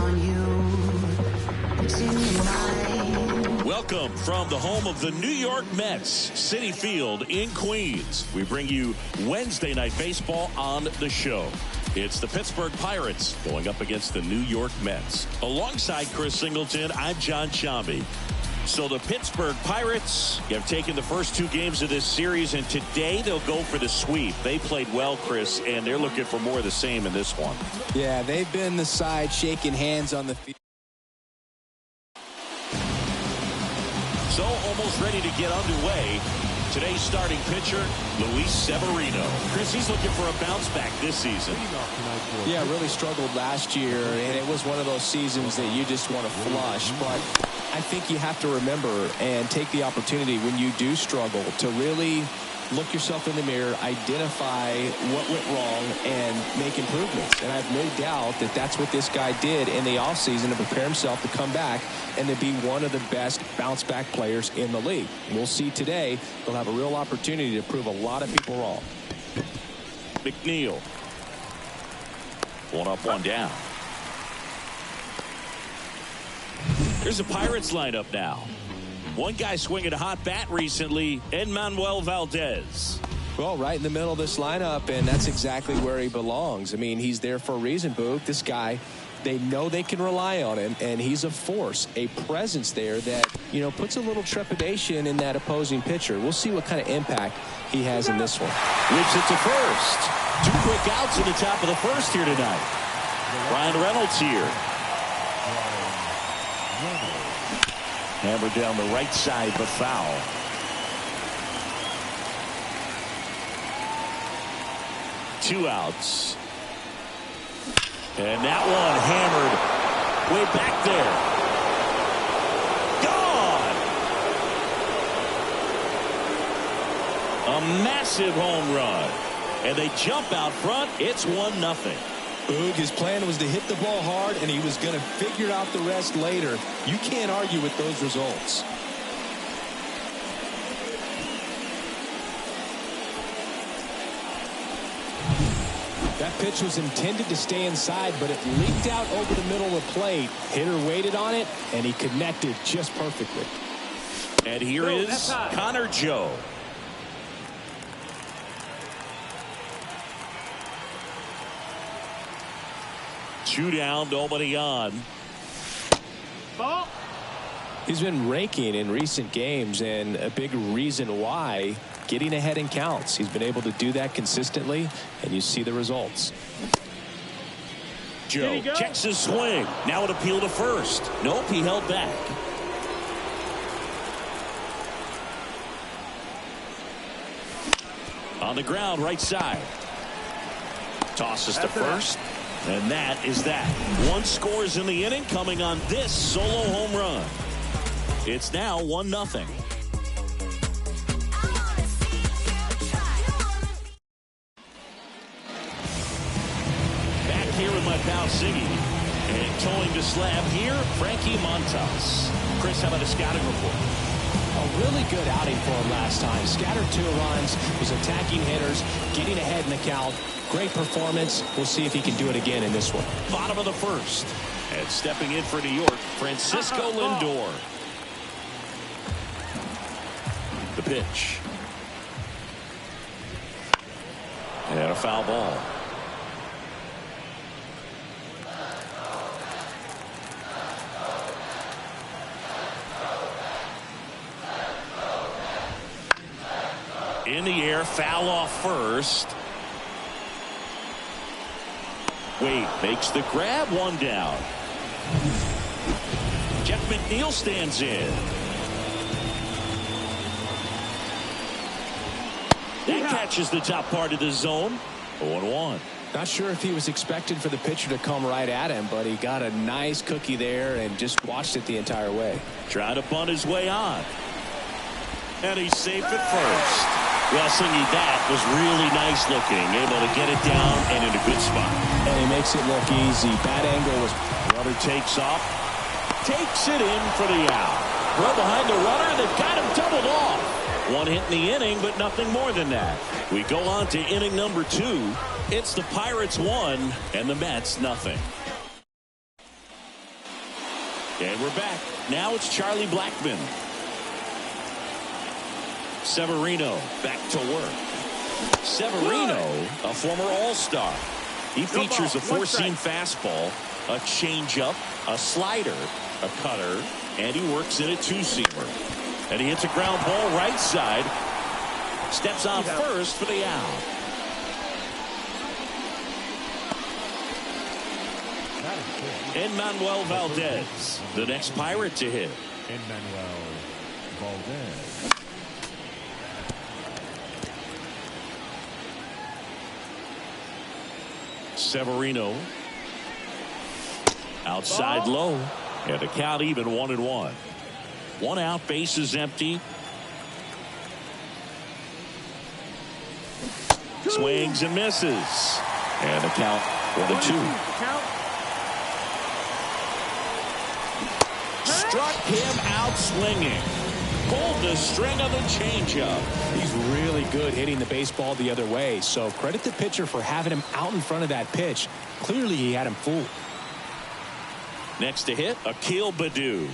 on you. It's in your mind. Welcome from the home of the New York Mets, Citi Field in Queens. We bring you Wednesday Night Baseball on the show. It's the Pittsburgh Pirates going up against the New York Mets. Alongside Chris Singleton, I'm John Shambi. So the Pittsburgh Pirates have taken the first two games of this series, and today they'll go for the sweep. They played well, Chris, and they're looking for more of the same in this one. Yeah, they've been the side shaking hands on the field. So almost ready to get underway. Today's starting pitcher, Luis Severino. Chris, he's looking for a bounce back this season. Yeah, really struggled last year, and it was one of those seasons that you just want to flush. But I think you have to remember and take the opportunity when you do struggle to really look yourself in the mirror, identify what went wrong, and make improvements. And I have no doubt that that's what this guy did in the offseason to prepare himself to come back and to be one of the best bounce-back players in the league. We'll see today. He'll have a real opportunity to prove a lot of people wrong. McNeil. One up, one down. Here's the Pirates lineup now. One guy swinging a hot bat recently, Enmanuel Valdez. Well, right in the middle of this lineup, and that's exactly where he belongs. I mean, he's there for a reason, Boog. This guy, they know they can rely on him, and he's a force, a presence there that, you know, puts a little trepidation in that opposing pitcher. We'll see what kind of impact he has in this one. Whips it to first. Two quick outs in the top of the first here tonight. Ryan Reynolds here. Hammered down the right side, but foul. Two outs. And that one hammered way back there. Gone! A massive home run. And they jump out front. It's 1-0. Boog, his plan was to hit the ball hard, and he was going to figure out the rest later. You can't argue with those results. That pitch was intended to stay inside, but it leaked out over the middle of the plate. Hitter waited on it, and he connected just perfectly. And here is Connor Joe. Two down, nobody on. He's been raking in recent games, and a big reason why, getting ahead in counts. He's been able to do that consistently, and you see the results. Joe checks his swing. Now an appeal to first. Nope, he held back. On the ground, right side. Tosses to first. And that is that. One scores in the inning coming on this solo home run. It's now 1-0. Back here with my pal Siggy. And towing the slab here, Frankie Montas. Chris, how about a scouting report? A really good outing for him last time. Scattered 2 runs, was attacking hitters, getting ahead in the count. Great performance. We'll see if he can do it again in this one. Bottom of the first. And stepping in for New York, Francisco Lindor. The pitch. And a foul ball. In the air, foul off first. Wade makes the grab, one down. Jeff McNeil stands in. That catches the top part of the zone. 0-1. Not sure if he was expected for the pitcher to come right at him, but he got a nice cookie there and just watched it the entire way. Trying to bunt his way on. And he's safe at first. Well, Singy, that was really nice looking. Able to get it down and in a good spot. And he makes it look easy. Bad angle was. Runner takes off. Takes it in for the out. Well behind the runner. They've got him doubled off. One hit in the inning, but nothing more than that. We go on to inning number 2. It's the Pirates 1 and the Mets nothing. And we're back. Now it's Charlie Blackmon. Severino back to work. Severino, a former All-Star. He features a four-seam fastball, a changeup, a slider, a cutter, and he works in a two-seamer. And he hits a ground ball right side. Steps on first for the out. Enmanuel Valdez, the next Pirate to hit. Enmanuel Valdez. Severino. Outside low. And the count even 1-1. 1 out, bases empty. Swings and misses. And the count 1-2. Struck him out swinging. Pulled the string of the changeup. He's really good hitting the baseball the other way, so credit the pitcher for having him out in front of that pitch. Clearly he had him fooled. Next to hit, Akil Baddoo.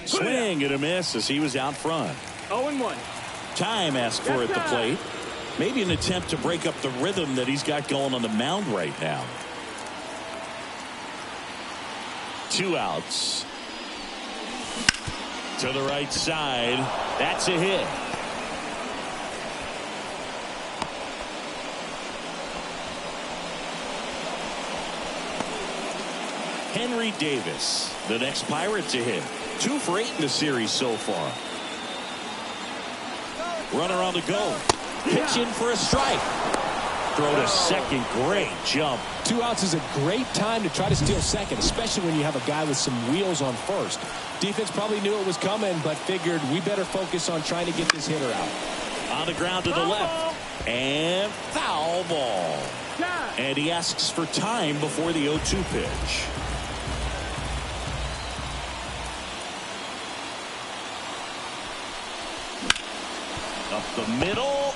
Swing and a miss as he was out front. 0-1. Time asked for at the plate. Maybe an attempt to break up the rhythm that he's got going on the mound right now. 2 outs. To the right side. That's a hit. Henry Davis, the next Pirate to hit. 2 for 8 in the series so far. Runner on the go. Pitch in for a strike. Throw to second. Great jump. 2 outs is a great time to try to steal second, especially when you have a guy with some wheels on first. Defense probably knew it was coming, but figured we better focus on trying to get this hitter out. On the ground to the left. And foul ball. And he asks for time before the 0-2 pitch. Up the middle.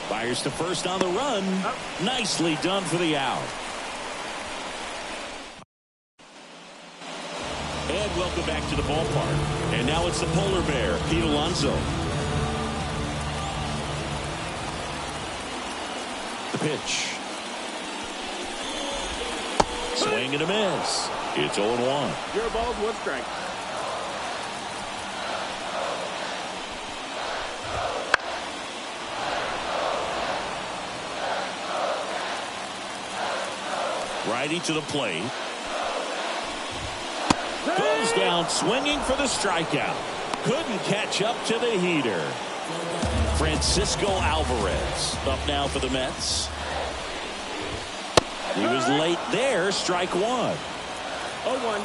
Fires to first on the run. Nicely done for the out. And welcome back to the ballpark. And now it's the polar bear, Pete Alonso. The pitch. Swing and a miss. It's 0-1. Your ball's 1 strike. Righty to the plate. Goes down swinging for the strikeout. Couldn't catch up to the heater. Francisco Alvarez up now for the Mets. He was late there. Strike 1. 0-1.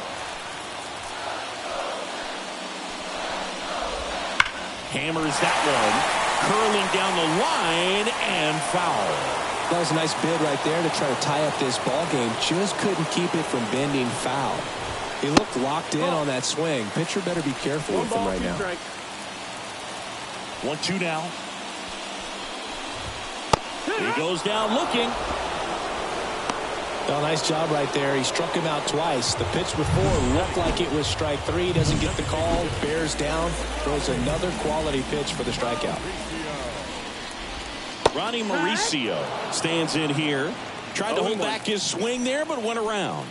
Hammers that one. Curling down the line and foul. That was a nice bid right there to try to tie up this ball game. Just couldn't keep it from bending foul. He looked locked in on that swing. Pitcher better be careful with him right now. 1-2 now. He goes down looking. Oh, nice job right there. He struck him out twice. The pitch before looked like it was strike 3. Doesn't get the call. Bears down. Throws another quality pitch for the strikeout. Ronnie Mauricio stands in here. Tried to hold back his swing there, but went around.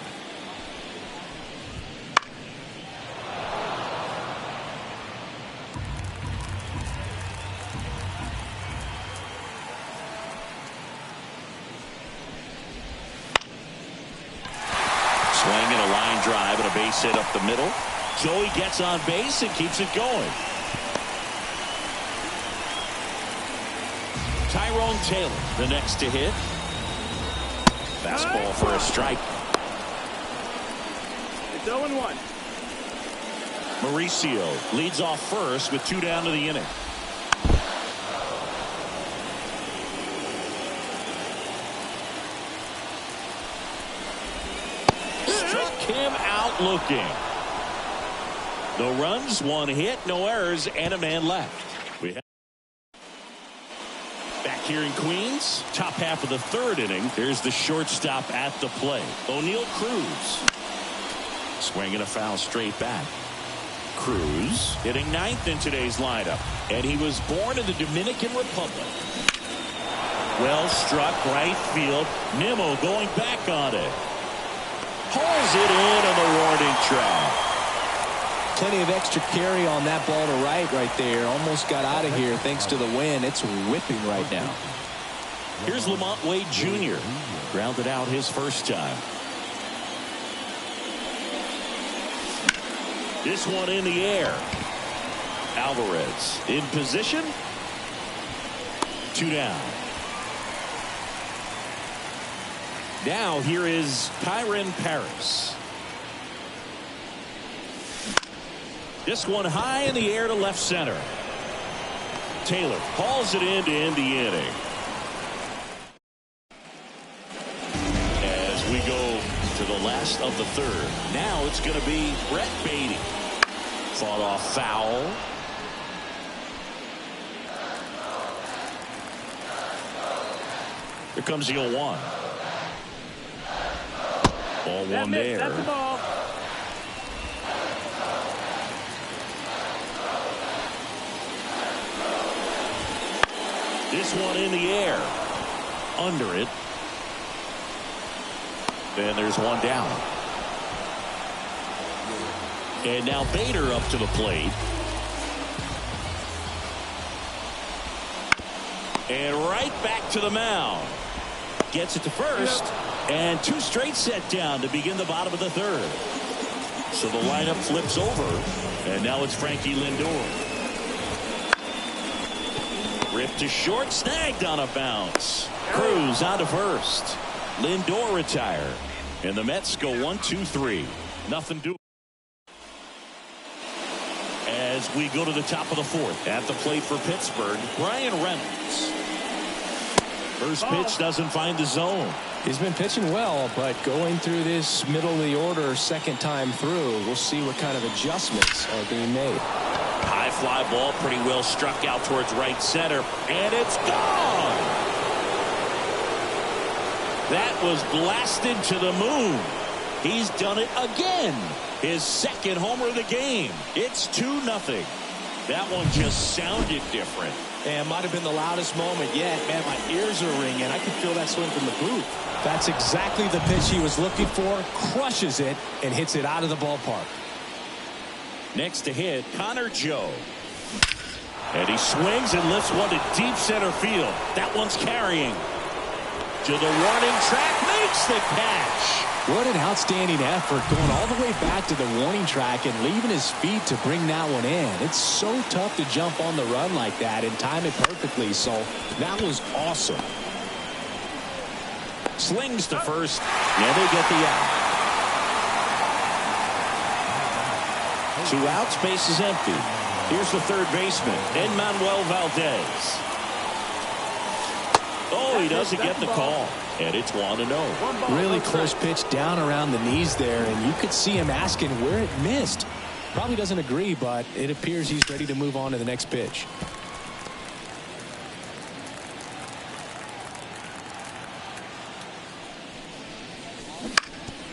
Swing and a line drive and a base hit up the middle. Joey gets on base and keeps it going. Tyrone Taylor, the next to hit. Fastball for a strike. It's 0-1. Mauricio leads off first with 2 down to the inning. Struck him out looking. No runs, 1 hit, no errors, and a man left. Back here in Queens, top half of the 3rd inning. There's the shortstop at the plate, O'Neal Cruz. Swinging a foul straight back. Cruz hitting ninth in today's lineup. And he was born in the Dominican Republic. Well struck right field. Nimmo going back on it. Pulls it in on the warning track. Plenty of extra carry on that ball to right there. Almost got out of here thanks to the wind. It's whipping right now. Here's Lamont Wade Jr. Grounded out his first time. This one in the air. Alvarez in position. 2 down. Now here is Kyren Paris. This one high in the air to left center. Taylor hauls it in to end the inning. As we go to the last of the third. Now it's going to be Brett Beatty. Fought off foul. Here comes the 0-1. Ball one there. That's the ball. This one in the air. Under it. Then there's one down. And now Bader up to the plate. And right back to the mound. Gets it to first. And 2 straight set down to begin the bottom of the third. So the lineup flips over. And now it's Frankie Lindor. Ripped to short, snagged on a bounce. Cruz on to first. Lindor retired. And the Mets go 1-2-3. Nothing doing. As we go to the top of the fourth. At the plate for Pittsburgh, Brian Reynolds. First pitch doesn't find the zone. He's been pitching well, but going through this middle of the order second time through, we'll see what kind of adjustments are being made. High fly ball pretty well struck out towards right center, and it's gone. That was blasted to the moon. He's done it again. His second homer of the game. It's 2-0. That one just sounded different. And might have been the loudest moment yet. Man, my ears are ringing. I can feel that swing from the booth. That's exactly the pitch he was looking for. Crushes it and hits it out of the ballpark. Next to hit, Connor Joe. And he swings and lifts one to deep center field. That one's carrying. To the warning track, makes the catch. What an outstanding effort going all the way back to the warning track and leaving his feet to bring that one in. It's so tough to jump on the run like that and time it perfectly. So that was awesome. Slings to first, and they get the out. 2 outs, base is empty. Here's the third baseman, Manuel Valdez. Oh, he doesn't get the call. And it's 1-0. Really close pitch down around the knees there, and you could see him asking where it missed. Probably doesn't agree, but it appears he's ready to move on to the next pitch.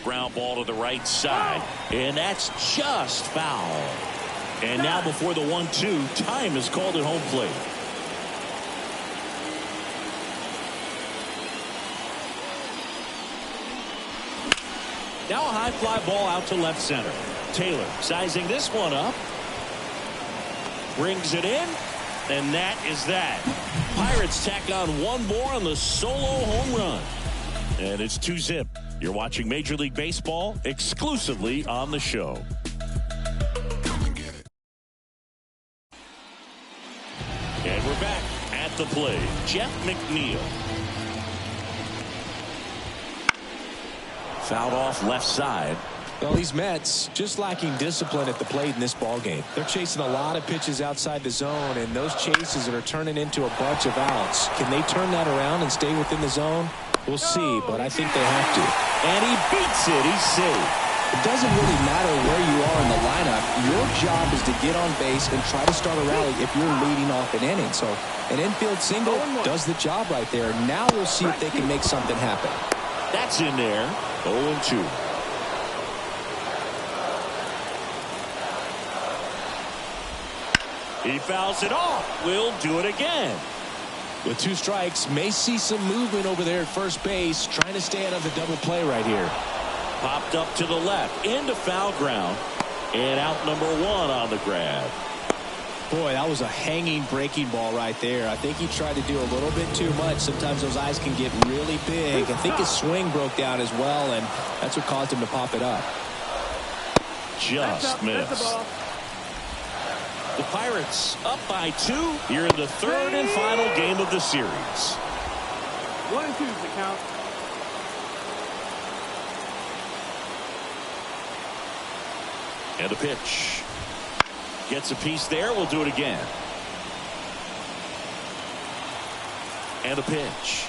Ground ball to the right side, and that's just foul. And now before the 1-2, time is called at home plate. Now a high fly ball out to left center. Taylor sizing this one up. Brings it in. And that is that. Pirates tack on one more on the solo home run. And it's 2-0. You're watching Major League Baseball exclusively on the show. And we're back at the plate. Jeff McNeil. Fouled off left side. Well, these Mets just lacking discipline at the plate in this ballgame. They're chasing a lot of pitches outside the zone, and those chases are turning into a bunch of outs. Can they turn that around and stay within the zone? We'll see, but I think they have to. And he beats it. He's safe. It doesn't really matter where you are in the lineup. Your job is to get on base and try to start a rally if you're leading off an inning. So an infield single does the job right there. Now we'll see if they can make something happen. That's in there. 0-2. He fouls it off. Will do it again. With 2 strikes, may see some movement over there at first base, trying to stay out of the double play right here. Popped up to the left, into foul ground, and out number 1 on the grab. Boy, that was a hanging breaking ball right there. I think he tried to do a little bit too much. Sometimes those eyes can get really big. I think his swing broke down as well, and that's what caused him to pop it up. Just missed. The Pirates up by 2 here in the 3rd and final game of the series. 1 and 2 is the count. And the pitch. Gets a piece there. We'll do it again. And the pitch.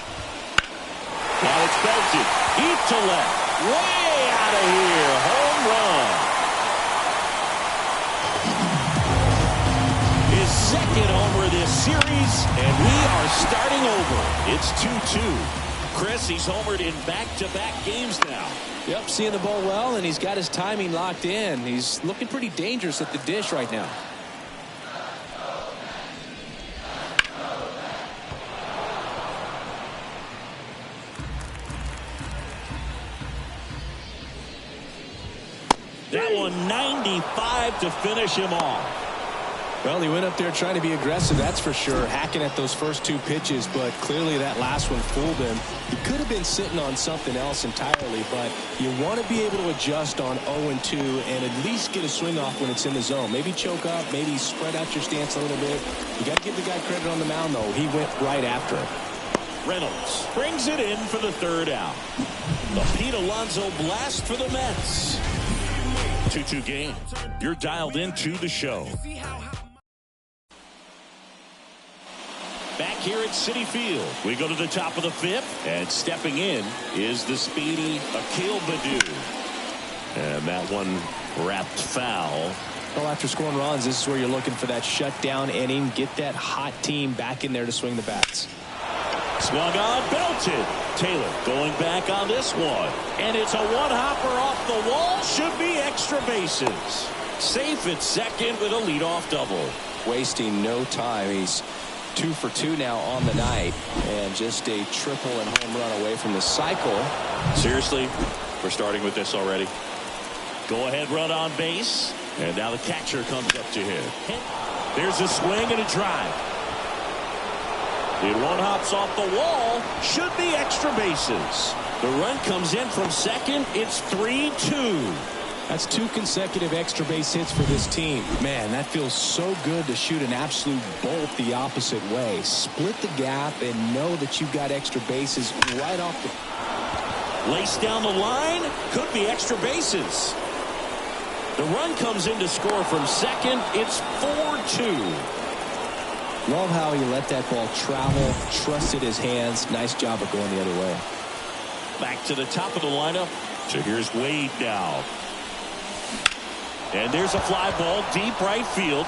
Now it's belted. Deep to left. Way out of here. Home run. His 2nd homer this series, and we are starting over. It's 2-2. Chris, he's homered in back-to-back games now. Yep, seeing the ball well, and he's got his timing locked in. He's looking pretty dangerous at the dish right now. That one 95 to finish him off. Well, he went up there trying to be aggressive, that's for sure, hacking at those first 2 pitches, but clearly that last one fooled him. He could have been sitting on something else entirely, but you want to be able to adjust on 0-2 and at least get a swing off when it's in the zone. Maybe choke up, maybe spread out your stance a little bit. You got to give the guy credit on the mound, though. He went right after it. Reynolds brings it in for the 3rd out. The Pete Alonso blast for the Mets. 2-2 game. You're dialed into the show. Back here at Citi Field, we go to the top of the 5th, and stepping in is the speedy Akil Baddoo. And that one wrapped foul. Well, after scoring runs, this is where you're looking for that shutdown inning. Get that hot team back in there to swing the bats. Swung on, belted. Taylor going back on this one. And it's a one-hopper off the wall. Should be extra bases. Safe at 2nd with a leadoff double. Wasting no time. He's 2 for 2 now on the night, and just a triple and home run away from the cycle. Seriously, we're starting with this already. Go ahead run on base, and now the catcher comes up to hit. There's a swing and a drive. It one hops off the wall. Should be extra bases. The run comes in from 2nd. It's 3-2. That's 2 consecutive extra base hits for this team. Man, that feels so good to shoot an absolute bolt the opposite way. Split the gap and know that you've got extra bases right off the... Lace down the line. Could be extra bases. The run comes in to score from 2nd. It's 4-2. Love how he let that ball travel, trusted his hands. Nice job of going the other way. Back to the top of the lineup. So here's Wade now. And there's a fly ball deep right field.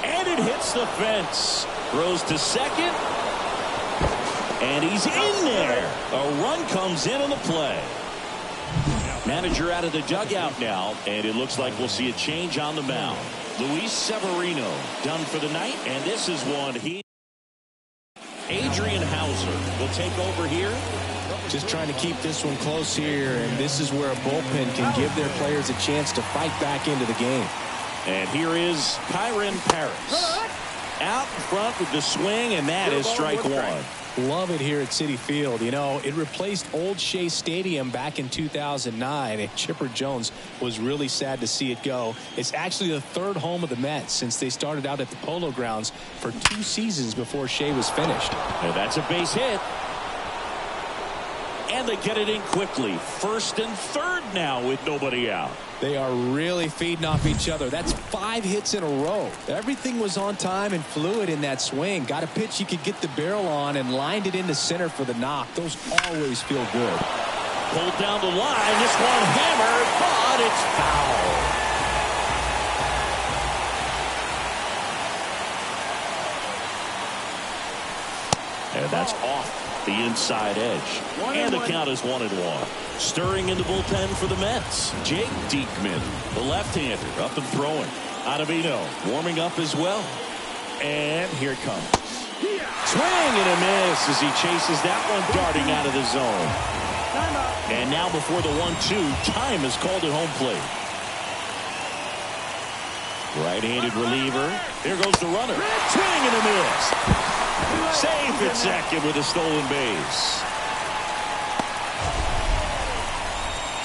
And it hits the fence. Throws to 2nd. And he's in there. A run comes in on the play. Manager out of the dugout now. And it looks like we'll see a change on the mound. Luis Severino done for the night. And this is one Adrian Hauser will take over here. Just trying to keep this one close here, and this is where a bullpen can give their players a chance to fight back into the game. And here is Kyron Paris. Out in front with the swing, and that is strike 1. Love it here at Citi Field. You know, it replaced Old Shea Stadium back in 2009, and Chipper Jones was really sad to see it go. It's actually the 3rd home of the Mets since they started out at the Polo Grounds for 2 seasons before Shea was finished. And that's a base hit. And they get it in quickly. 1st and 3rd now with nobody out. They are really feeding off each other. That's 5 hits in a row. Everything was on time and fluid in that swing. Got a pitch he could get the barrel on and lined it into center for the knock. Those always feel good. Pulled down the line. This one hammered, but it's foul. And that's off the inside edge. And the count is 1-1. Stirring in the bullpen for the Mets. Jake Diekman, the left-hander, up and throwing. Ottavino warming up as well. And here it comes. Swing and a miss as he chases that one darting out of the zone. And now before the 1-2, time is called at home plate. Right-handed reliever. Here goes the runner. Swing and a miss. Safe at second with a stolen base.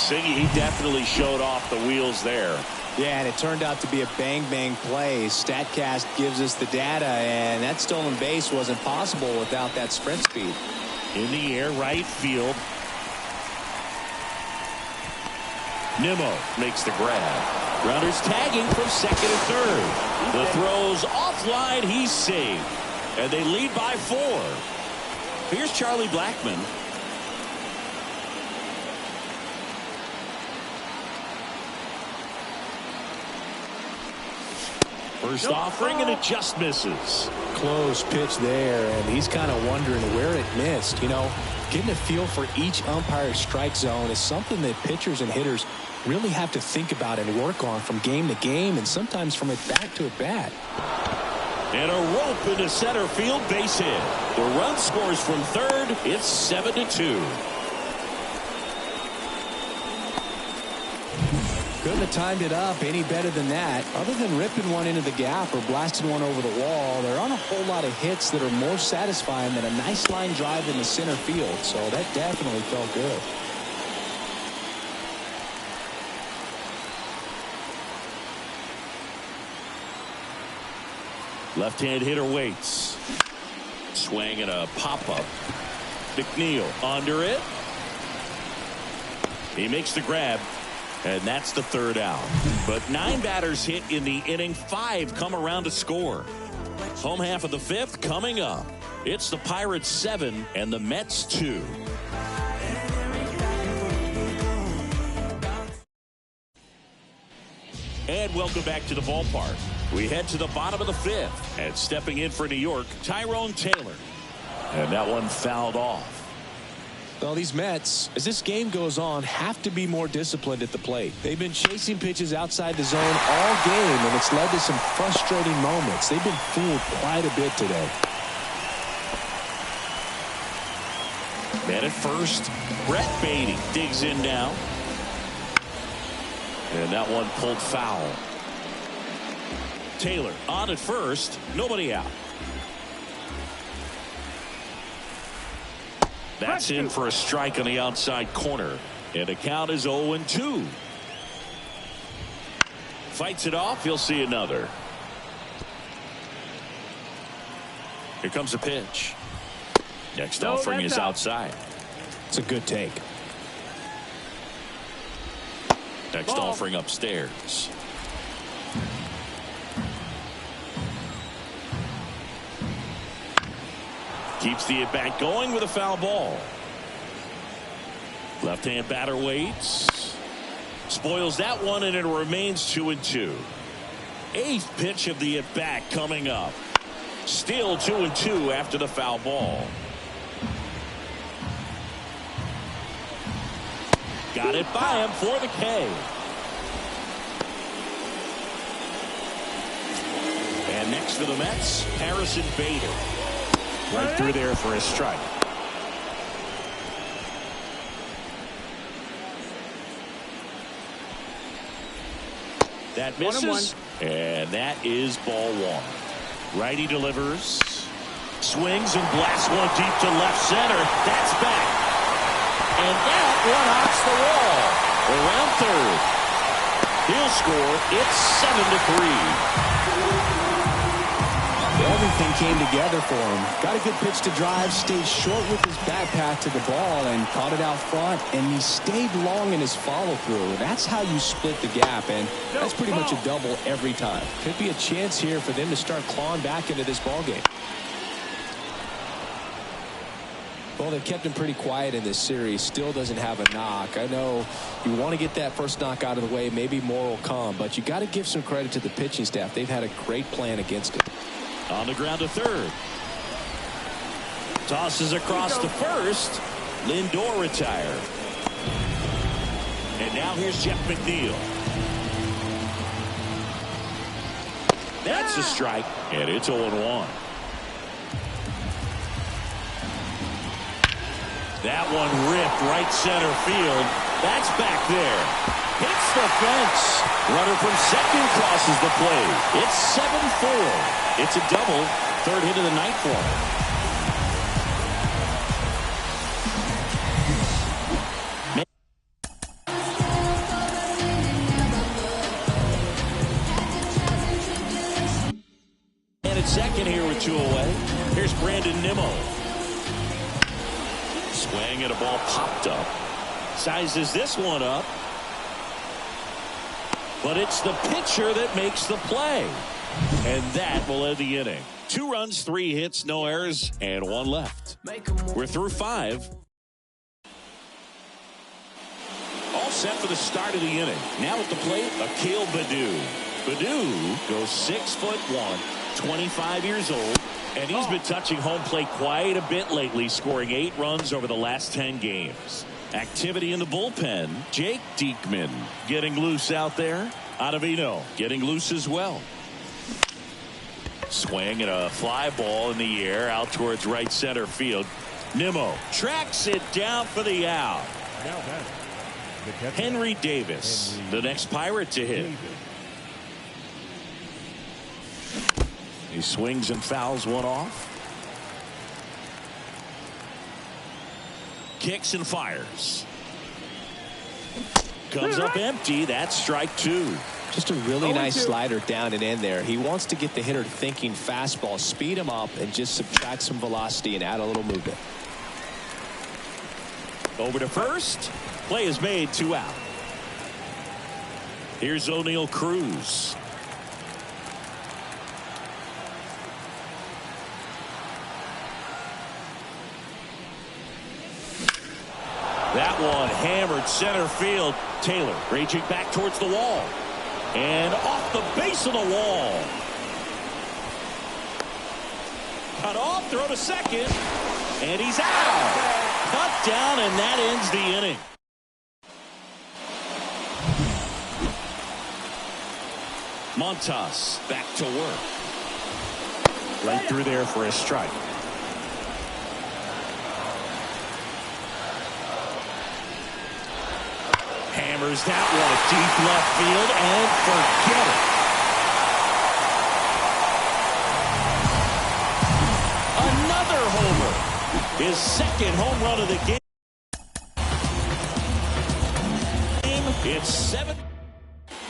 Siggy, he definitely showed off the wheels there. Yeah, and it turned out to be a bang-bang play. StatCast gives us the data, and that stolen base wasn't possible without that sprint speed. In the air, right field. Nimmo makes the grab. Runners tagging from second and third. The throw's offline. He's safe. And they lead by 4. Here's Charlie Blackmon. First offering, and it just misses. Close pitch there, and he's kind of wondering where it missed. You know, getting a feel for each umpire's strike zone is something that pitchers and hitters really have to think about and work on from game to game, and sometimes from at bat to at bat. And a rope into center field, base hit. The run scores from third. It's 7-2. Couldn't have timed it up any better than that. Other than ripping one into the gap or blasting one over the wall, there aren't a whole lot of hits that are more satisfying than a nice line drive in the center field. So that definitely felt good. Left-hand hitter waits. Swing and a pop-up. McNeil under it. He makes the grab. And that's the third out. But 9 batters hit in the inning. 5 come around to score. Home half of the 5th coming up. It's the Pirates 7 and the Mets 2. And welcome back to the ballpark. We head to the bottom of the 5th. And stepping in for New York, Tyrone Taylor. And that one fouled off. Well, these Mets, as this game goes on, have to be more disciplined at the plate. They've been chasing pitches outside the zone all game, and it's led to some frustrating moments. They've been fooled quite a bit today. Man at first, Brett Beatty digs in now. And that one pulled foul. Taylor on at first, nobody out. That's in for a strike on the outside corner. And the count is 0-2. Fights it off. He'll see another. Here comes a pitch. Next offering is outside. It's a good take. Next offering upstairs. Keeps the at-bat going with a foul ball. Left-hand batter waits. Spoils that one, and it remains 2-2. 8th pitch of the at-bat coming up. Still 2-2 after the foul ball. Got it by him for the K. And next for the Mets, Harrison Bader. Right through there for a strike. That misses. And that is ball 1. Righty delivers. Swings and blasts one deep to left center. That's back. And that one hops the wall. Around third. He'll score. It's 7-3. Everything came together for him. Got a good pitch to drive, stayed short with his bat path to the ball, and caught it out front, and he stayed long in his follow-through. That's how you split the gap, and that's pretty much a double every time. Could be a chance here for them to start clawing back into this ballgame. Well, they've kept him pretty quiet in this series. Still doesn't have a knock. I know you want to get that first knock out of the way. Maybe more will come, but you got to give some credit to the pitching staff. They've had a great plan against it. On the ground to third. Tosses across to first. Lindor retired. And now here's Jeff McNeil. That's a strike, and it's 0-1. That one ripped right center field. That's back there. Hits the fence. Runner from second crosses the plate. It's 7-4. It's a double. Third hit of the night for him. Second here with 2 away. Here's Brandon Nimmo. Swing and a ball popped up. Sizes this one up. But it's the pitcher that makes the play. And that will end the inning. 2 runs, 3 hits, no errors, and 1 left. We're through 5. All set for the start of the inning. Now at the plate, Akil Baddoo. Baddoo goes 6'1", 25 years old, and he's been touching home plate quite a bit lately, scoring 8 runs over the last 10 games. Activity in the bullpen. Jake Diekman getting loose out there. Ottavino getting loose as well. Swing and a fly ball in the air out towards right center field. Nimmo tracks it down for the out. Henry Davis, the next Pirate to hit. He swings and fouls one off. Kicks and fires. Comes up empty. That's strike 2. Just a really nice slider down and in there. He wants to get the hitter thinking fastball, speed him up, and just subtract some velocity and add a little movement. Over to first. Play is made, 2 out. Here's O'Neal Cruz. That one hammered center field. Taylor raging back towards the wall. And off the base of the wall. Cut off, throw to second. And he's out. Cut down, and that ends the inning. Montas back to work. Right through there for a strike. Hammers that one deep left field and forget it. Another homer. His second home run of the game. It's 7.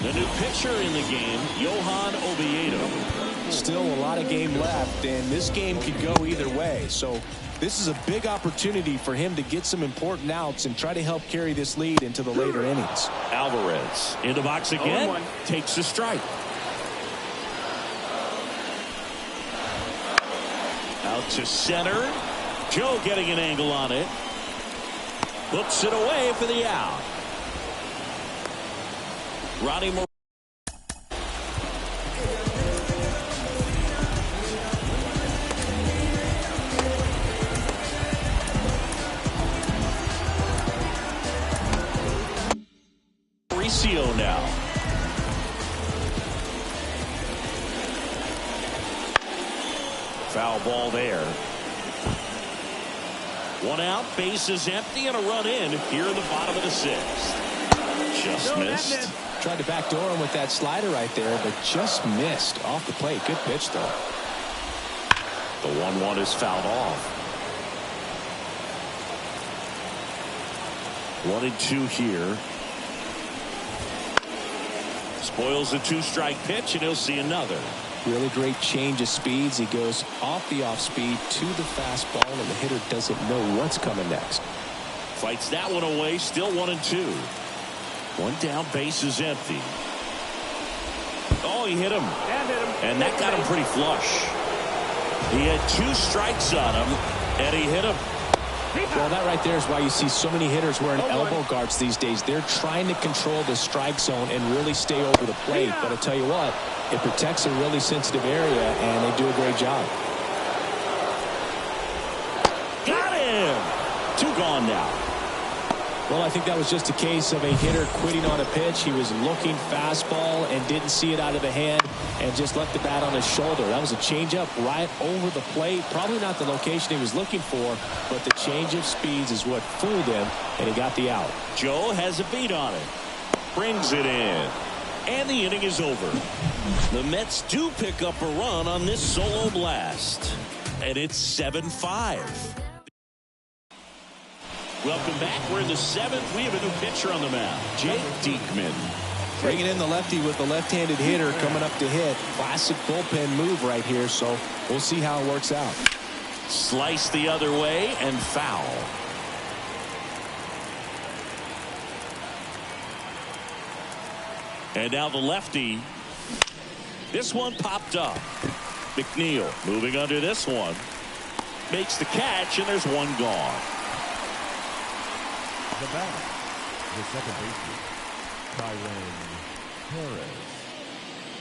The new pitcher in the game, Johan Oviedo. Still a lot of game left, and this game could go either way. So this is a big opportunity for him to get some important outs and try to help carry this lead into the later innings. Alvarez in the box again. Takes the strike. Out to center. Joe getting an angle on it. Hooks it away for the out. Ronnie Moore. Now. Foul ball there. 1 out, base is empty, and a run in here in the bottom of the 6th. Just missed. Tried to backdoor him with that slider right there, but just missed off the plate. Good pitch, though. The 1-1 is fouled off. 1-2 here. Spoils the 2-strike pitch, and he'll see another. Really great change of speeds. He goes off the off speed to the fastball, and the hitter doesn't know what's coming next. Fights that one away. Still 1-2. 1 down, base is empty. Oh, he hit him. And that got him pretty flush. He had 2 strikes on him, and he hit him. Well, that right there is why you see so many hitters wearing elbow guards these days. They're trying to control the strike zone and really stay over the plate. But I tell you what, it protects a really sensitive area, and they do a great job. Got him! 2 gone now. Well, I think that was just a case of a hitter quitting on a pitch. He was looking fastball and didn't see it out of the hand and just left the bat on his shoulder. That was a changeup right over the plate. Probably not the location he was looking for, but the change of speeds is what fooled him, and he got the out. Joe has a beat on it. Brings it in. And the inning is over. The Mets do pick up a run on this solo blast. And it's 7-5. Welcome back. We're in the 7th. We have a new pitcher on the mound, Jake Diekman. Bringing in the lefty with the left-handed hitter coming up to hit. Classic bullpen move right here, so we'll see how it works out. Slice the other way and foul. And now the lefty. This one popped up. McNeil moving under this one. Makes the catch, and there's one gone. The batter, the second baseman,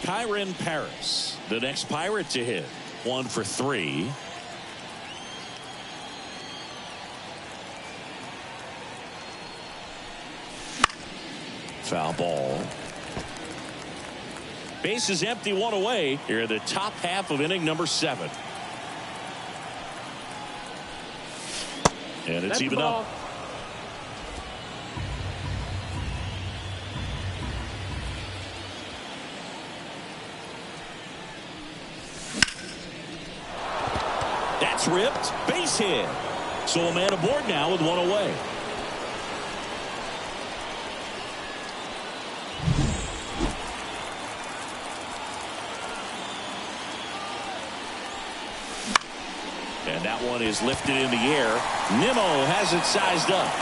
Kyren Paris, the next Pirate to hit. 1 for 3. Foul ball. Base is empty, 1 away. Here in the top half of inning number 7. And it's even up. That's ripped. Base hit. So a man aboard now with 1 away. And that one is lifted in the air. Nimmo has it sized up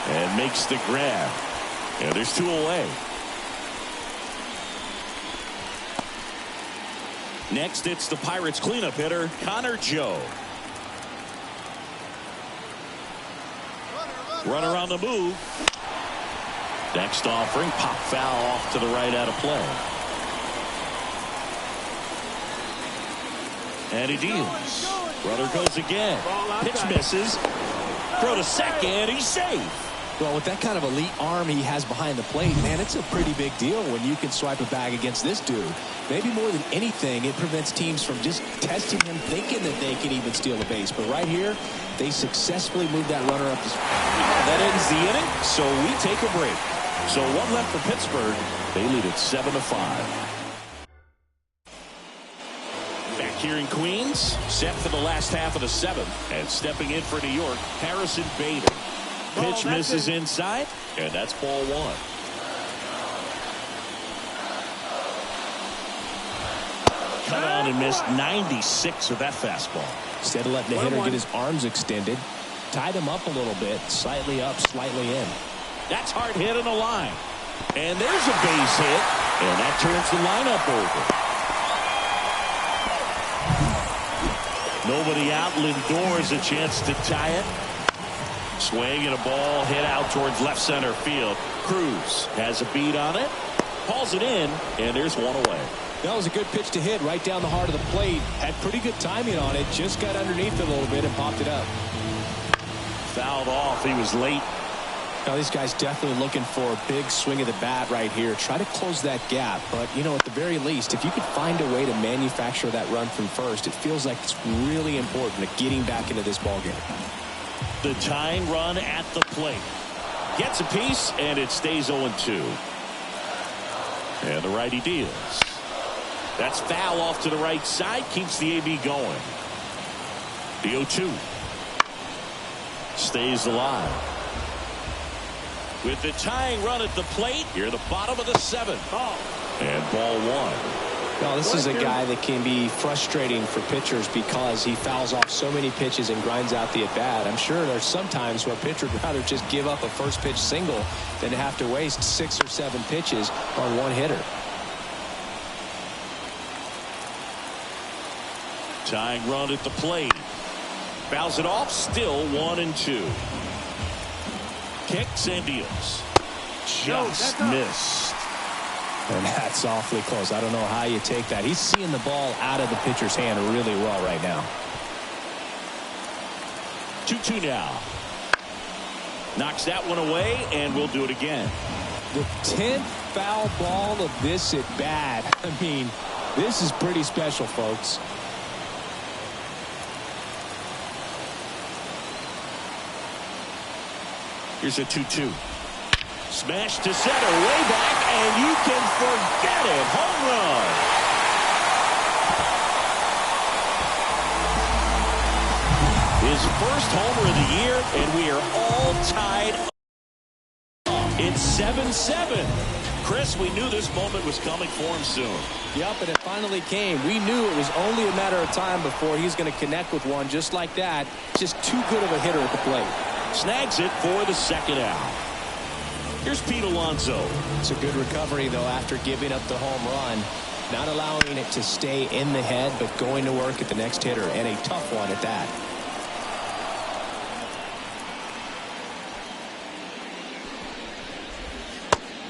and makes the grab. And there's 2 away. Next, it's the Pirates cleanup hitter, Connor Joe. Runner on the move. Next offering, pop foul off to the right out of play. And he deals. Runner goes again. Pitch misses. Throw to second. He's safe. Well, with that kind of elite arm he has behind the plate, man, it's a pretty big deal when you can swipe a bag against this dude. Maybe more than anything, it prevents teams from just testing him, thinking that they can even steal a base. But right here, they successfully moved that runner up. That ends the inning, so we take a break. So 1 left for Pittsburgh. They lead it 7-5. Here in Queens, set for the last half of the 7th, and stepping in for New York, Harrison Bader. Pitch misses inside, and that's ball 1. Cut on and missed 96 with that fastball. Instead of letting the hitter get his arms extended, tied him up a little bit, slightly up, slightly in. That's hard hit on the line. And there's a base hit, and that turns the lineup over. Nobody out. Lindor has a chance to tie it. Swing and a ball hit out towards left center field. Cruz has a beat on it. Hauls it in, and there's 1 away. That was a good pitch to hit right down the heart of the plate. Had pretty good timing on it. Just got underneath it a little bit and popped it up. Fouled off. He was late. Now, these guys definitely looking for a big swing of the bat right here. Try to close that gap. But, you know, at the very least, if you could find a way to manufacture that run from first, it feels like it's really important to getting back into this ballgame. The tying run at the plate. Gets a piece, and it stays 0-2. And the righty deals. That's foul off to the right side. Keeps the AB going. The 0-2. Stays alive. With the tying run at the plate, here the bottom of the 7th. And ball 1. Now, this is a guy that can be frustrating for pitchers because he fouls off so many pitches and grinds out the at-bat. I'm sure there's some times where a pitcher would rather just give up a first pitch single than to have to waste 6 or 7 pitches on one hitter. Tying run at the plate. Fouls it off, still 1-2. Kicks and deals. Just missed. And that's awfully close. I don't know how you take that. He's seeing the ball out of the pitcher's hand really well right now. 2-2 now. Knocks that one away, and we'll do it again. The 10th foul ball of this at bat. I mean, this is pretty special, folks. Here's a 2-2. Smash to center, way back, and you can forget it. Home run. His first homer of the year, and we are all tied up. It's 7-7. Chris, we knew this moment was coming for him soon. Yep, and it finally came. We knew it was only a matter of time before he's going to connect with one just like that. Just too good of a hitter at the plate. Snags it for the second out. Here's Pete Alonso. It's a good recovery, though, after giving up the home run. Not allowing it to stay in the head, but going to work at the next hitter, and a tough one at that.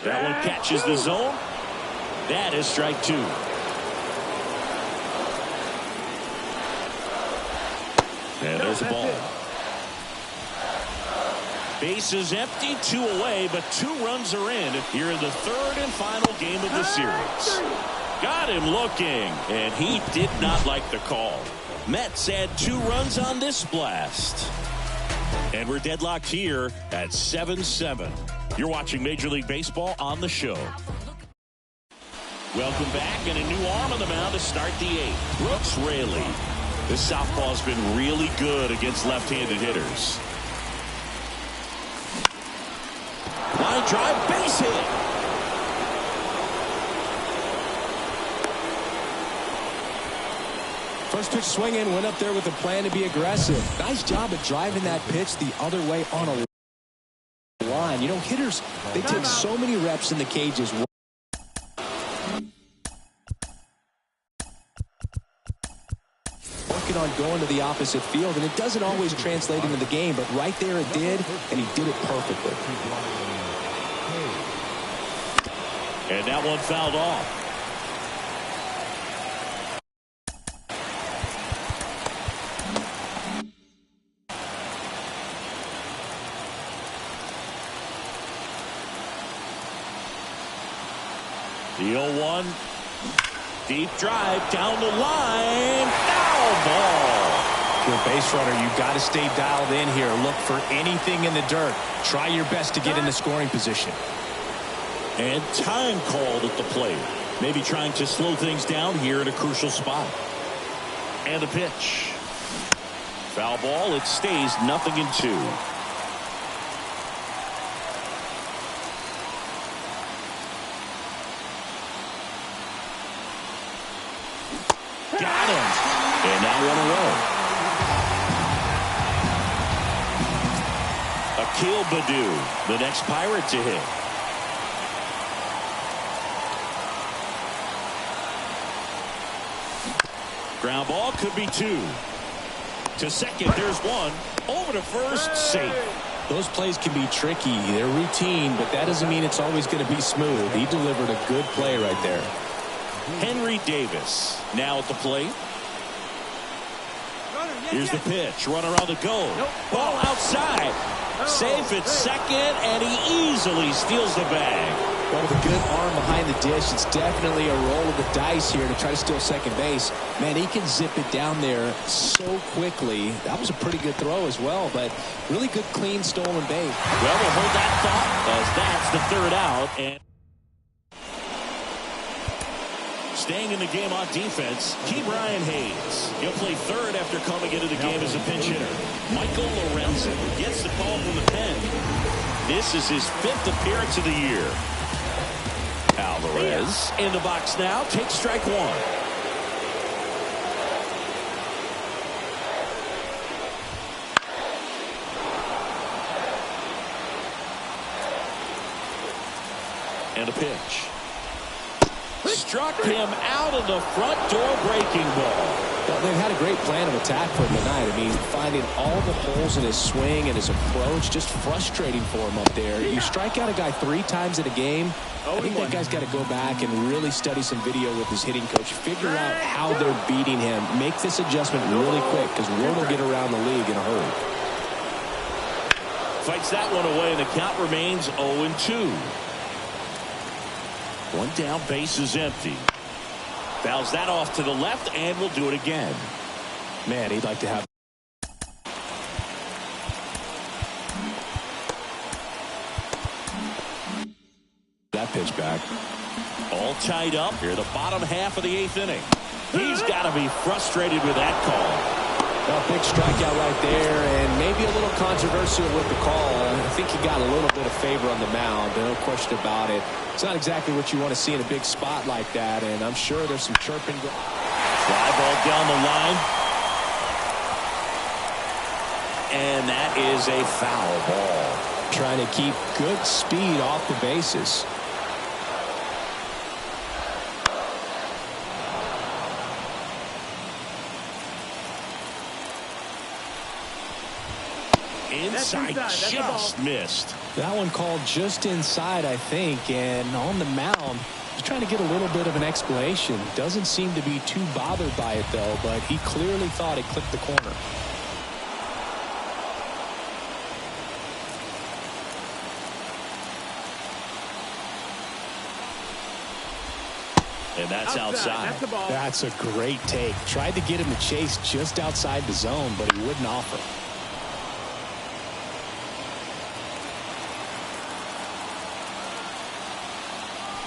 That one catches the zone. That is strike 2. And there's the ball. Bases empty, 2 away, but 2 runs are in here in the third and final game of the series. Got him looking, and he did not like the call. Mets add 2 runs on this blast. And we're deadlocked here at 7-7. You're watching Major League Baseball on the show. Welcome back, and a new arm on the mound to start the 8th. Brooks Raley. This southpaw's been really good against left-handed hitters. Line drive, base hit. First pitch swinging, went up there with a plan to be aggressive. Nice job of driving that pitch the other way on a line. You know, hitters, they take so many reps in the cages. Working on going to the opposite field, and it doesn't always translate into the game, but right there it did, and he did it perfectly. And that one fouled off. The 0-1. Deep drive down the line. Foul ball. You're a base runner. You've got to stay dialed in here. Look for anything in the dirt. Try your best to get in the scoring position. And time called at the plate. Maybe trying to slow things down here in a crucial spot. And a pitch. Foul ball. It stays 0-2. Got him. And now 1 away. Akil Baddoo, the next Pirate to hit. Ground ball, could be 2. To second, there's 1. Over to first, safe. Those plays can be tricky. They're routine, but that doesn't mean it's always going to be smooth. He delivered a good play right there. Henry Davis now at the plate. Here's the pitch. Runner on the go. Ball outside. Safe at second, and he easily steals the bag. Well, with a good arm behind the dish, it's definitely a roll of the dice here to try to steal second base. Man, he can zip it down there so quickly. That was a pretty good throw as well, but really good, clean, stolen base. Well, we'll hold that thought as that's the third out. And staying in the game on defense, Ke'Bryan Hayes. He'll play third after coming into the game as a pinch hitter. Michael Lorenzen gets the call from the pen. This is his 5th appearance of the year. Alvarez in the box now, takes strike 1. And a pitch. Struck him out of the front door breaking ball. Well, they've had a great plan of attack for him tonight. I mean, finding all the holes in his swing and his approach, just frustrating for him up there. You strike out a guy 3 times in a game, I think that guy's got to go back and really study some video with his hitting coach, figure out how they're beating him, make this adjustment really quick, because word will get around the league in a hurry. fights that one away, and the count remains 0-2. One down, base is empty. Fouls that off to the left, and will do it again. Man, he'd like to have that pitch back. All tied up here, the bottom half of the 8th inning. He's got to be frustrated with that call. A big strikeout right there, and maybe a little controversial with the call. I think he got a little bit of favor on the mound, no question about it. It's not exactly what you want to see in a big spot like that, and I'm sure there's some chirping. Fly ball down the line. And that is a foul ball. Trying to keep good speed off the bases. Inside, just missed. That one called just inside, I think, and on the mound, he's trying to get a little bit of an explanation. Doesn't seem to be too bothered by it, though, but he clearly thought it clipped the corner. And that's outside. That's the ball. That's a great take. Tried to get him to chase just outside the zone, but he wouldn't offer.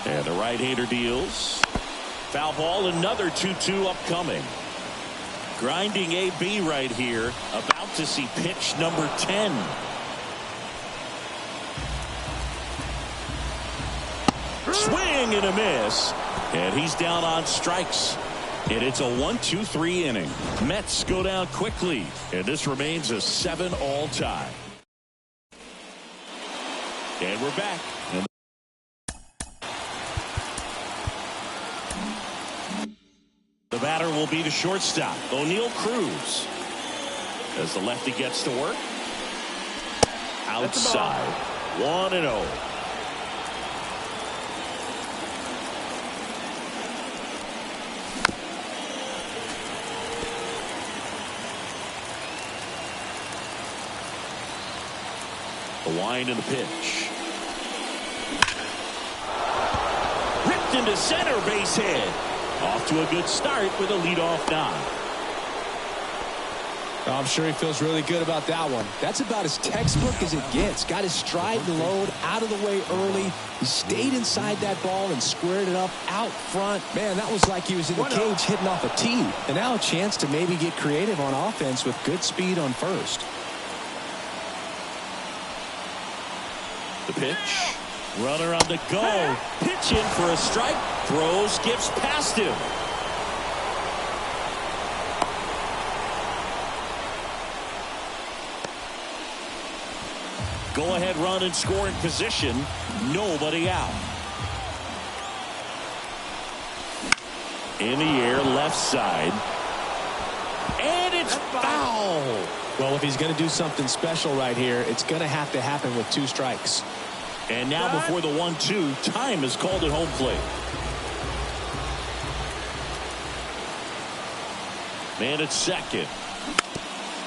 And the right-hander deals. Foul ball, another 2-2 upcoming. Grinding AB right here. About to see pitch number 10. Swing and a miss. And he's down on strikes. And it's a 1-2-3 inning. Mets go down quickly. And this remains a 7-all tie. And we're back. And the batter will be the shortstop, O'Neal Cruz. As the lefty gets to work. Outside. 1-0. The wind and the pitch. Ripped into center, base hit. Off to a good start with a leadoff knock. I'm sure he feels really good about that one. That's about as textbook as it gets. Got his stride and load out of the way early. He stayed inside that ball and squared it up out front. Man, that was like he was in the cage hitting off a tee. And now a chance to maybe get creative on offense with good speed on first. The pitch. Runner on the go. Pitch in for a strike. Throws, gets past him. Go ahead run and score in position. Nobody out. In the air, left side. And it's foul. Well, if he's going to do something special right here, it's going to have to happen with 2 strikes. And now before the 1-2, time is called at home plate. Man at second.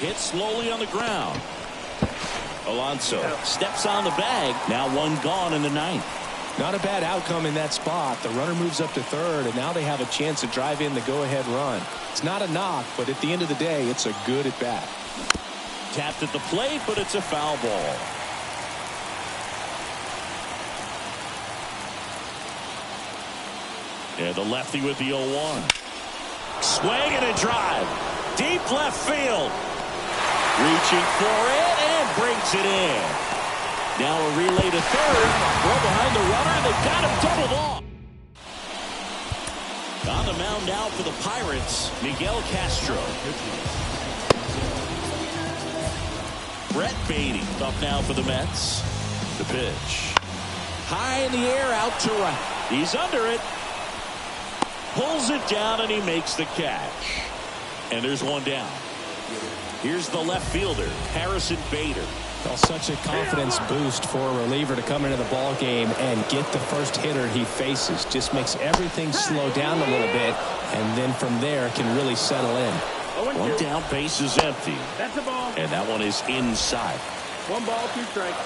Hit slowly on the ground. Alonso steps on the bag. Now one gone in the 9th. Not a bad outcome in that spot. The runner moves up to third, and now they have a chance to drive in the go-ahead run. It's not a knock, but at the end of the day, it's a good at-bat. Tapped at the plate, but it's a foul ball. And the lefty with the 0-1. Swing and a drive. Deep left field. Reaching for it and brings it in. Now a relay to third. Throw behind the runner. They've got him doubled off. On the mound now for the Pirates, Miguel Castro. Brett Beatty up now for the Mets. The pitch. High in the air, out to right. He's under it. Pulls it down and he makes the catch. And there's one down. Here's the left fielder, Harrison Bader. Well, such a confidence boost for a reliever to come into the ball game and get the first hitter he faces. Just makes everything slow down a little bit, and then from there can really settle in. One down, base is empty. That's a ball. And that one is inside. 1 ball, 2 strikes.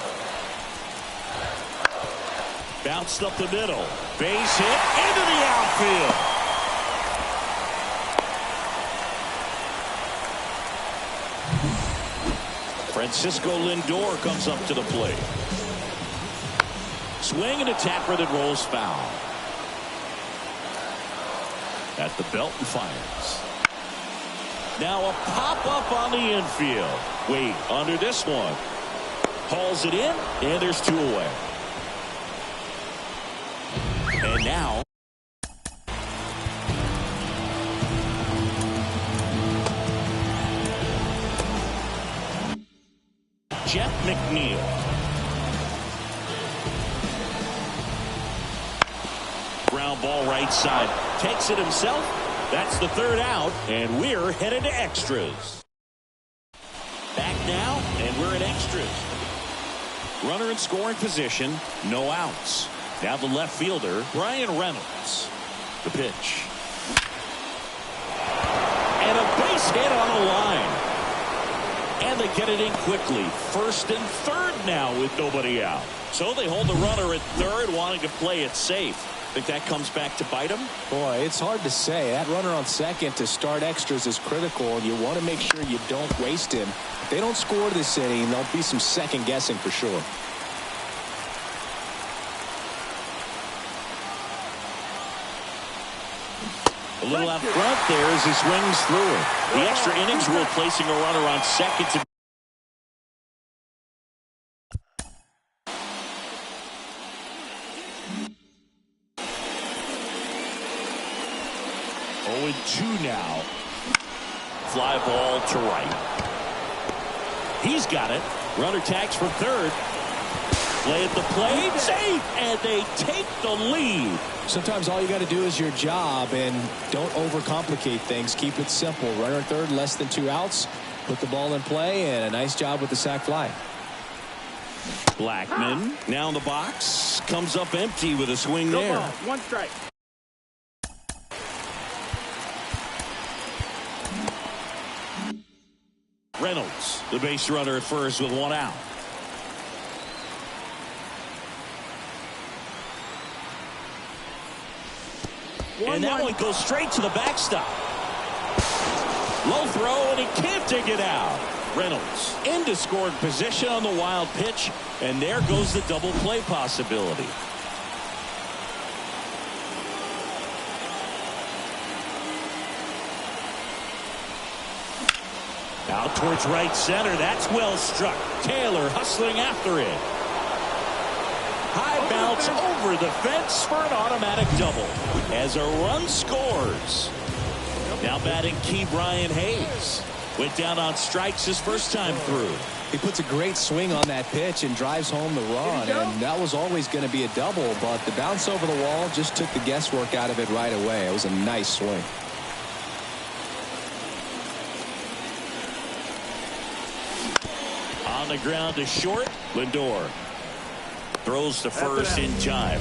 Bounced up the middle. Base hit into the outfield. Francisco Lindor comes up to the plate. Swing and a tapper that rolls foul. At the belt and fires. Now a pop-up on the infield. Wait, under this one. Hauls it in, and there's 2 away. And now Jeff McNeil. Ground ball right side. Takes it himself. That's the 3rd out, and we're headed to extras. Back now, and we're in extras. Runner in scoring position, no outs. Now the left fielder, Brian Reynolds. The pitch. And a base hit on the line. And they get it in quickly. 1st and 3rd now with nobody out. So they hold the runner at 3rd, wanting to play it safe. Think that comes back to bite him? Boy, it's hard to say. That runner on 2nd to start extras is critical, and you want to make sure you don't waste him. If they don't score this inning, there'll be some second guessing for sure. A little out front there as he swings through it. The extra innings rule placing a runner on 2nd to 0-2 now. Fly ball to right. He's got it. Runner tags for 3rd. Play at the plate. Safe. And they take the lead. Sometimes all you got to do is your job and don't overcomplicate things. Keep it simple. Runner at 3rd, less than 2 outs. Put the ball in play, and a nice job with the sac fly. Blackman now in the box. Comes up empty with a swing No there. ball, 1 strike. Reynolds, the base runner at 1st with 1 out. And that one goes straight to the backstop. Low throw, and he can't dig it out. Reynolds into scoring position on the wild pitch, and there goes the double play possibility. Out towards right center. That's well struck. Taylor hustling after it. High bounce over the fence for an automatic double as a run scores. Now batting key Brian Hayes. Went down on strikes his first time through. He puts a great swing on that pitch and drives home the run, and that was always going to be a double, but the bounce over the wall just took the guesswork out of it right away. It was a nice swing. On the ground to short. Lindor throws to 1st in time.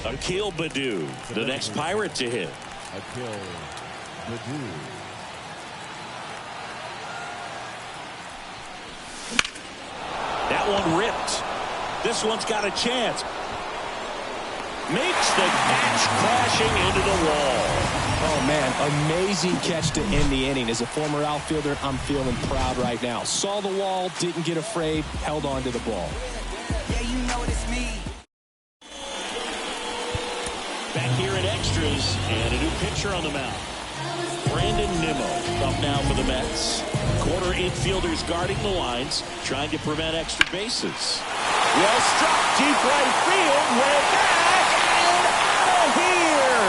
Akil Baddoo, the next Pirate to hit. Akil Baddoo. That one ripped. This one's got a chance. Makes the catch, crashing into the wall. Oh, man, amazing catch to end the inning. As a former outfielder, I'm feeling proud right now. Saw the wall, didn't get afraid, held on to the ball. Yeah, you know it's me. Back here at extras, and a new pitcher on the mound. Brandon Nimmo up now for the Mets. Corner infielders guarding the lines, trying to prevent extra bases. Well struck, deep right field, way back, and out of here!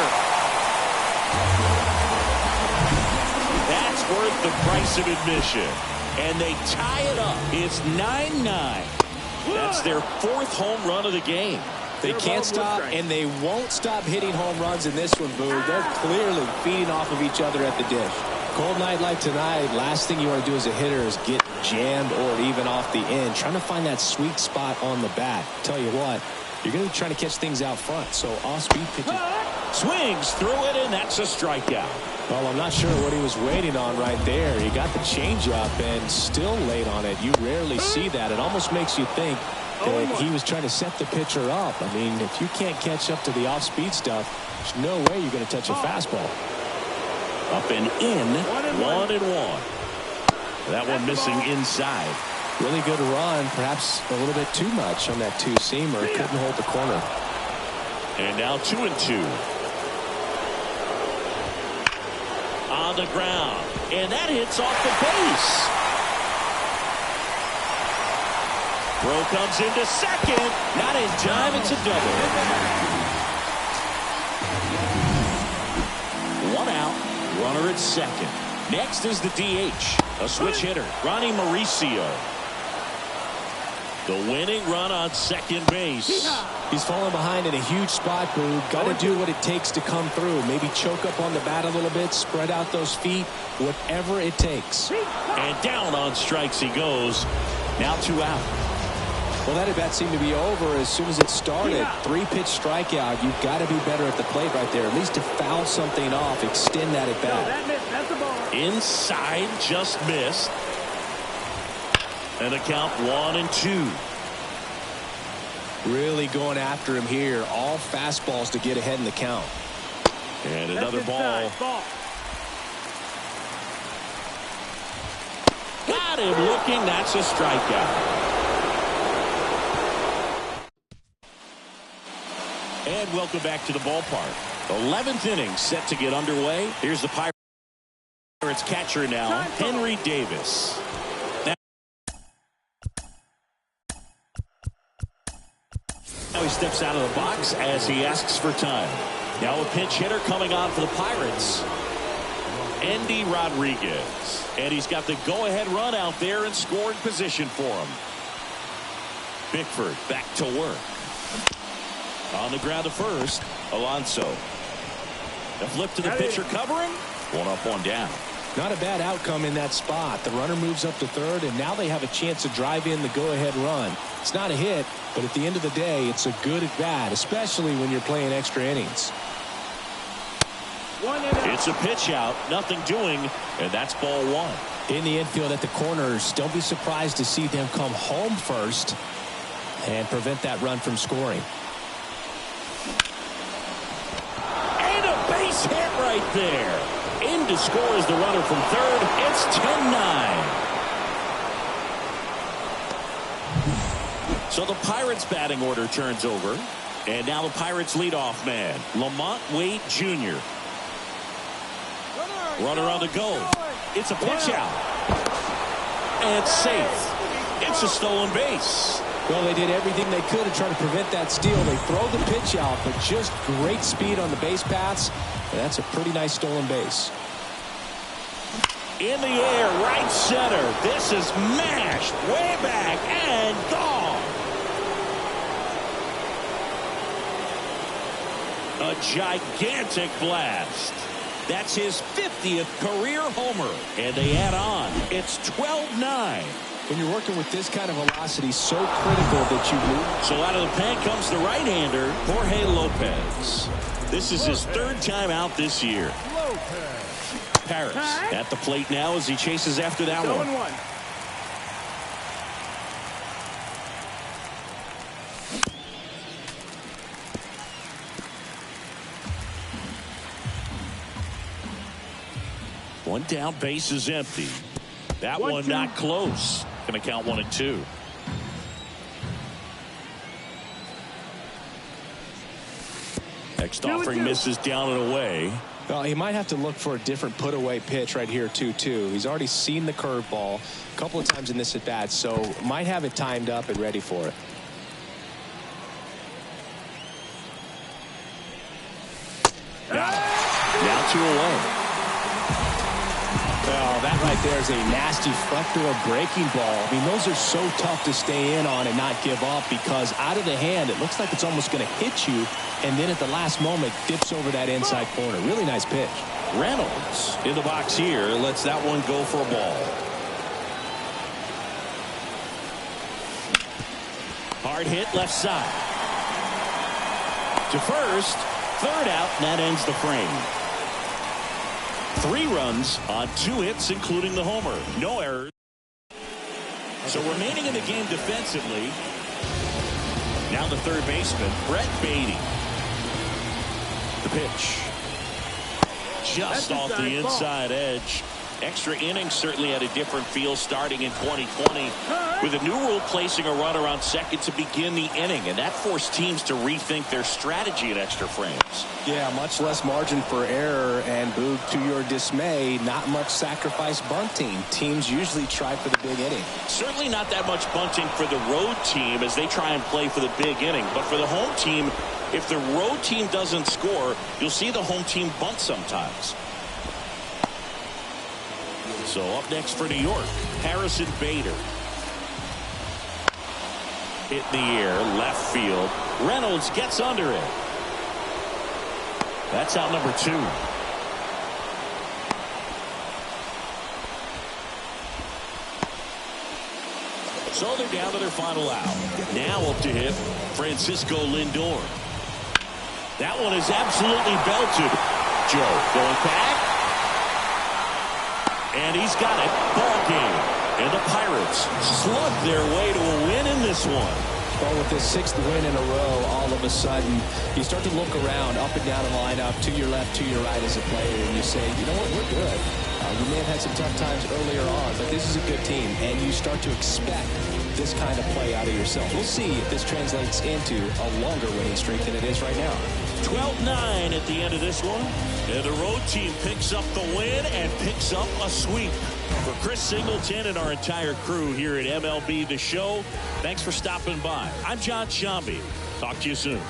That's worth the price of admission. And they tie it up. It's 9-9. That's their 4th home run of the game. They can't stop, and they won't stop hitting home runs in this one, Boo. They're clearly feeding off of each other at the dish. Cold night like tonight, last thing you want to do as a hitter is get jammed or even off the end. Trying to find that sweet spot on the bat. Tell you what, you're going to be trying to catch things out front. So off-speed pitches, Swings through it, and that's a strikeout. Well, I'm not sure what he was waiting on right there. He got the changeup and still late on it. You rarely see that. It almost makes you think that he was trying to set the pitcher up. I mean, if you can't catch up to the off-speed stuff, there's no way you're going to touch a fastball. Up and in, 1-1. That one missing inside. Really good run, perhaps a little bit too much on that two-seamer. Couldn't hold the corner. And now 2-2. On the ground, and that hits off the base. Throw comes into second. Not in time. It's a double. One out. Runner at second. Next is the DH. A switch hitter, Ronnie Mauricio. The winning run on second base. He's falling behind in a huge spot, Boo. Got to do what it takes to come through. Maybe choke up on the bat a little bit, spread out those feet, whatever it takes. And down on strikes he goes. Now 2 out. Well, that at bat seemed to be over as soon as it started. 3-pitch strikeout. You've got to be better at the plate right there. At least to foul something off, extend that at bat. That's the ball. Inside, just missed. And the count 1-2. Really going after him here. All fastballs to get ahead in the count. And another ball. Got him looking. That's a strikeout. And welcome back to the ballpark. 11th inning set to get underway. Here's the Pirates catcher now, Henry Davis. Now he steps out of the box as he asks for time. Now a pinch hitter coming on for the Pirates, Andy Rodriguez. And he's got the go-ahead run out there in scoring position for him. Bickford back to work. On the ground to first, Alonso. The flip to the pitcher covering. 1 up, 1 down. Not a bad outcome in that spot. The runner moves up to third, and now they have a chance to drive in the go-ahead run. It's not a hit, but at the end of the day, it's a good at bat, especially when you're playing extra innings. It's a pitch out, nothing doing, and that's ball 1. In the infield at the corners, don't be surprised to see them come home first and prevent that run from scoring. And a base hit right there. In to score is the runner from third. It's 10-9. So the Pirates batting order turns over. And now the Pirates leadoff man, Lamont Wade Jr. Runner on the go. It's a pitch out. And safe. It's a stolen base. Well, they did everything they could to try to prevent that steal. They throw the pitch out, but just great speed on the base paths. And that's a pretty nice stolen base. In the air, right center. This is mashed way back and gone. A gigantic blast. That's his 50th career homer. And they add on. It's 12-9. When you're working with this kind of velocity, so critical that you move. So out of the pen comes the right-hander, Jorge Lopez. This is his 3rd time out this year. Paris at the plate now as he chases after that one. 0-1. One down, base is empty. That one not close. Going to count 1-2. Next offering misses down and away. Well, he might have to look for a different put-away pitch right here, 2-2. He's already seen the curveball a couple of times in this at-bat, so might have it timed up and ready for it. Now 2 away. Well, that right there is a nasty front door breaking ball. I mean, those are so tough to stay in on and not give up because out of the hand, it looks like it's almost going to hit you, and then at the last moment, dips over that inside corner. Really nice pitch. Reynolds in the box here lets that one go for a ball. Hard hit left side. To first, Third out, and that ends the frame. 3 runs on 2 hits, including the homer. No errors. So remaining in the game defensively. Now the third baseman, Brett Beatty. The pitch. Just off the inside edge. Extra innings certainly had a different feel starting in 2020 with a new rule placing a runner on second to begin the inning, and that forced teams to rethink their strategy at extra frames. Yeah, much less margin for error, and Boog, to your dismay, not much sacrifice bunting. Teams usually try for the big inning. Certainly not that much bunting for the road team as they try and play for the big inning, but for the home team, if the road team doesn't score, you'll see the home team bunt sometimes. So up next for New York, Harrison Bader. Hit in the air, left field. Reynolds gets under it. That's out number 2. So they're down to their final out. Now up to hit Francisco Lindor. That one is absolutely belted. Joe going back. And he's got it. Ball game. And the Pirates slug their way to a win in this one. Well, with this 6th win in a row, all of a sudden, you start to look around, up and down the lineup, to your left, to your right as a player, and you say, you know what, we're good. We may have had some tough times earlier on, but this is a good team, and you start to expect this kind of play out of yourself. We'll see if this translates into a longer winning streak than it is right now. 12-9 at the end of this one. And the road team picks up the win and picks up a sweep. For Chris Singleton and our entire crew here at MLB The Show, thanks for stopping by. I'm John Shambi. Talk to you soon.